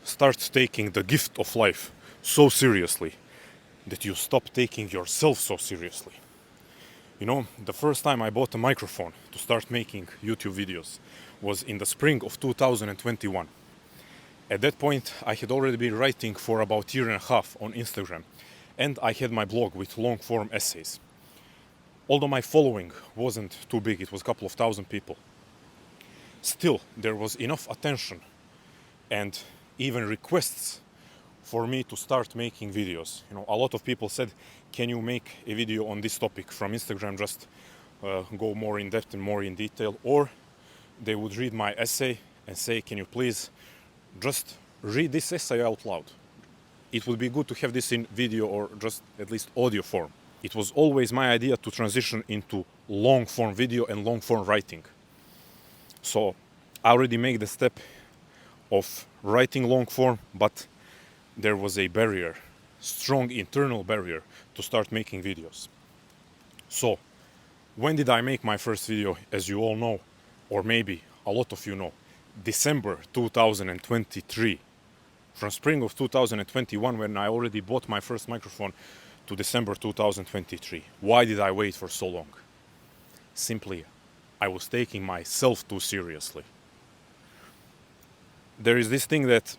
start taking the gift of life so seriously that you stop taking yourself so seriously. You know, the first time I bought a microphone to start making YouTube videos was in the spring of 2021. At that point, I had already been writing for about a year and a half on Instagram, and I had my blog with long-form essays. Although my following wasn't too big, it was a couple of thousand people, still there was enough attention and even requests for me to start making videos. You know, a lot of people said, can you make a video on this topic from Instagram, just go more in depth and more in detail, or they would read my essay and say, can you please just read this essay out loud. It would be good to have this in video or just at least audio form. It was always my idea to transition into long form video and long form writing. So I already made the step of writing long form, but there was a barrier, strong internal barrier to start making videos. So when did I make my first video? As you all know, or maybe a lot of you know, December 2023. From spring of 2021, when I already bought my first microphone, to December 2023. Why did I wait for so long? Simply, I was taking myself too seriously. There is this thing that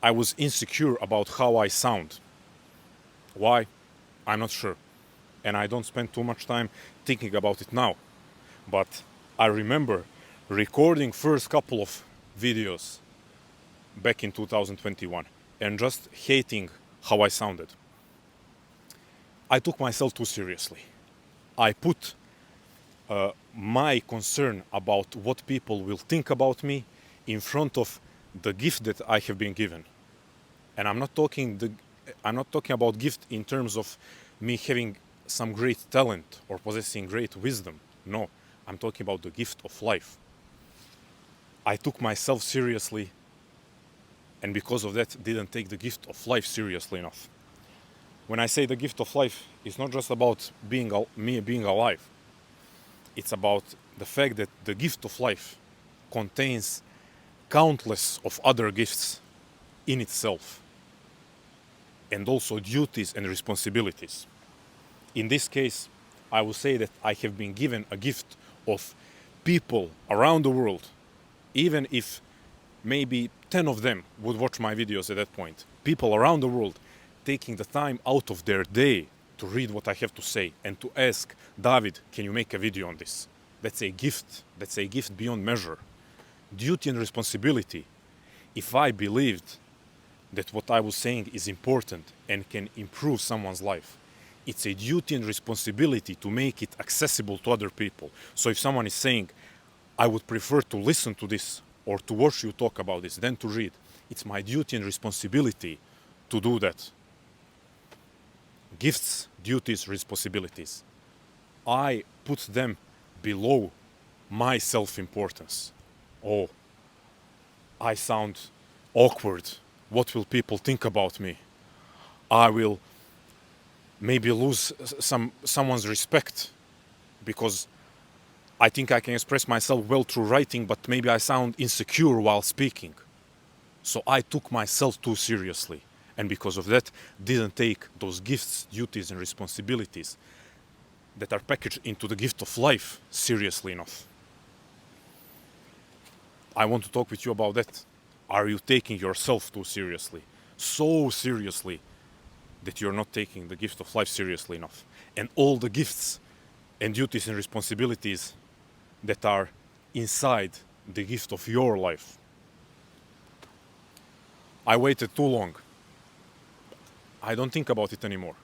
I was insecure about how I sound. Why? I'm not sure. And I don't spend too much time thinking about it now. But I remember recording first couple of videos back in 2021 and just hating how I sounded. I took myself too seriously. I put my concern about what people will think about me in front of the gift that I have been given. And I'm not talking about gift in terms of me having some great talent or possessing great wisdom. No, I'm talking about the gift of life. I took myself seriously, and because of that, didn't take the gift of life seriously enough. When I say the gift of life, it's not just about me being alive. It's about the fact that the gift of life contains countless of other gifts in itself, and also duties and responsibilities. In this case, I will say that I have been given a gift of people around the world, even if maybe 10 of them would watch my videos at that point. People around the world taking the time out of their day to read what I have to say and to ask, David, can you make a video on this? That's a gift. That's a gift beyond measure. Duty and responsibility. If I believed that what I was saying is important and can improve someone's life, it's a duty and responsibility to make it accessible to other people. So if someone is saying, I would prefer to listen to this or to watch you talk about this than to read, it's my duty and responsibility to do that. Gifts, duties, responsibilities. I put them below my self-importance. Oh, I sound awkward. What will people think about me? I will maybe lose someone's respect because I think I can express myself well through writing, but maybe I sound insecure while speaking. So I took myself too seriously, and because of that, didn't take those gifts, duties, and responsibilities that are packaged into the gift of life seriously enough. I want to talk with you about that. Are you taking yourself too seriously? So seriously that you're not taking the gift of life seriously enough. And all the gifts and duties and responsibilities that are inside the gift of your life. I waited too long. I don't think about it anymore.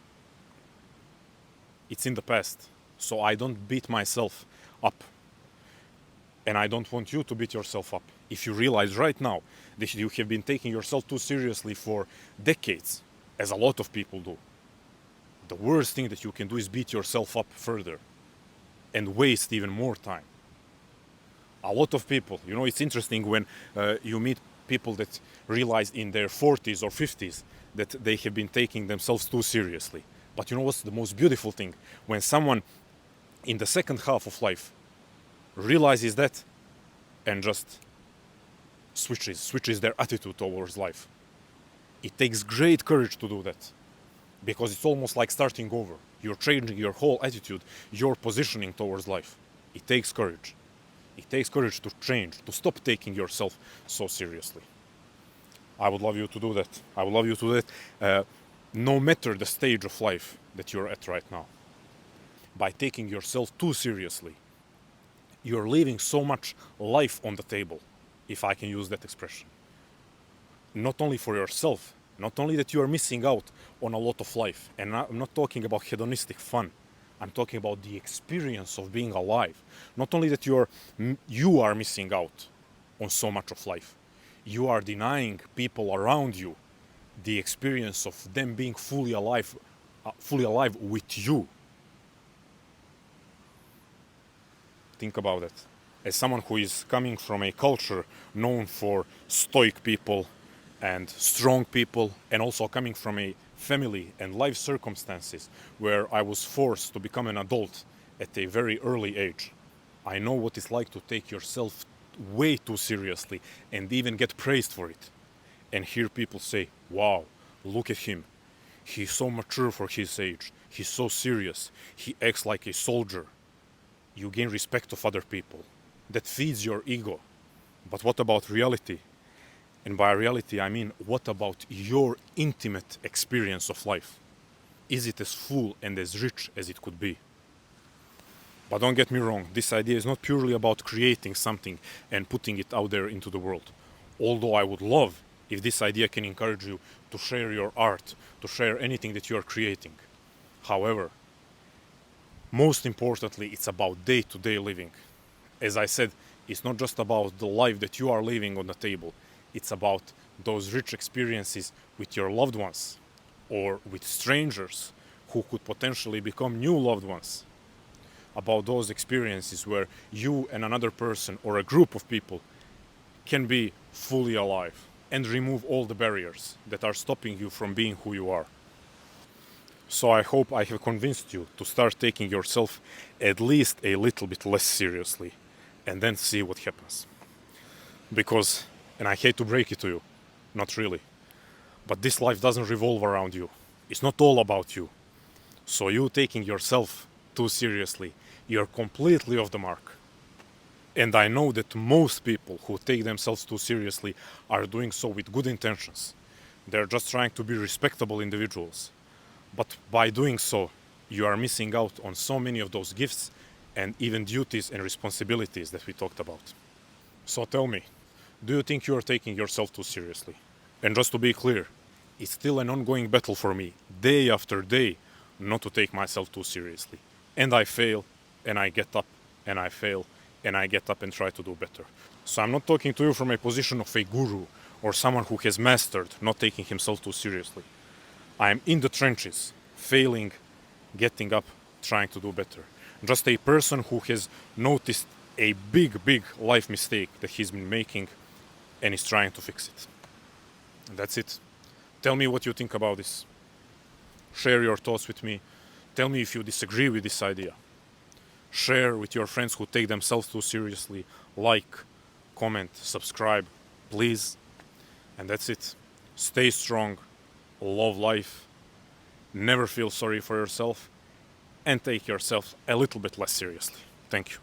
It's in the past, so I don't beat myself up. And I don't want you to beat yourself up. If you realize right now that you have been taking yourself too seriously for decades, as a lot of people do, the worst thing that you can do is beat yourself up further and waste even more time. A lot of people, you know, it's interesting when you meet people that realize in their 40s or 50s that they have been taking themselves too seriously. But you know what's the most beautiful thing? When someone in the second half of life realizes that and just switches their attitude towards life. It takes great courage to do that because it's almost like starting over. You're changing your whole attitude, your positioning towards life. It takes courage. It takes courage to change, to stop taking yourself so seriously. I would love you to do that. I would love you to do that no matter the stage of life that you're at right now. By taking yourself too seriously, you're leaving so much life on the table, if I can use that expression. Not only for yourself, not only that you are missing out on a lot of life, and I'm not talking about hedonistic fun, I'm talking about the experience of being alive. Not only that you are missing out on so much of life, you are denying people around you the experience of them being fully alive with you. Think about it. As someone who is coming from a culture known for stoic people and strong people, and also coming from a family and life circumstances where I was forced to become an adult at a very early age, I know what it's like to take yourself way too seriously and even get praised for it. And hear people say, wow, look at him. He's so mature for his age. He's so serious. He acts like a soldier. You gain respect of other people. That feeds your ego. But what about reality? And by reality, I mean, what about your intimate experience of life? Is it as full and as rich as it could be? But don't get me wrong, this idea is not purely about creating something and putting it out there into the world. Although I would love if this idea can encourage you to share your art, to share anything that you are creating. However, most importantly, it's about day-to-day living. As I said, it's not just about the life that you are living on the table. It's about those rich experiences with your loved ones or with strangers who could potentially become new loved ones. About those experiences where you and another person or a group of people can be fully alive and remove all the barriers that are stopping you from being who you are. So I hope I have convinced you to start taking yourself at least a little bit less seriously and then see what happens. Because, and I hate to break it to you, not really, but this life doesn't revolve around you. It's not all about you. So you taking yourself too seriously, you're completely off the mark. And I know that most people who take themselves too seriously are doing so with good intentions. They're just trying to be respectable individuals. But by doing so, you are missing out on so many of those gifts and even duties and responsibilities that we talked about. So tell me, do you think you are taking yourself too seriously? And just to be clear, it's still an ongoing battle for me, day after day, not to take myself too seriously. And I fail, and I get up, and I fail, and I get up and try to do better. So I'm not talking to you from a position of a guru or someone who has mastered not taking himself too seriously. I'm in the trenches, failing, getting up, trying to do better. Just a person who has noticed a big life mistake that he's been making and is trying to fix it. And that's it. Tell me what you think about this. Share your thoughts with me. Tell me if you disagree with this idea. Share with your friends who take themselves too seriously. Like, comment, subscribe, please. And that's it. Stay strong, love life, never feel sorry for yourself, and take yourself a little bit less seriously. Thank you.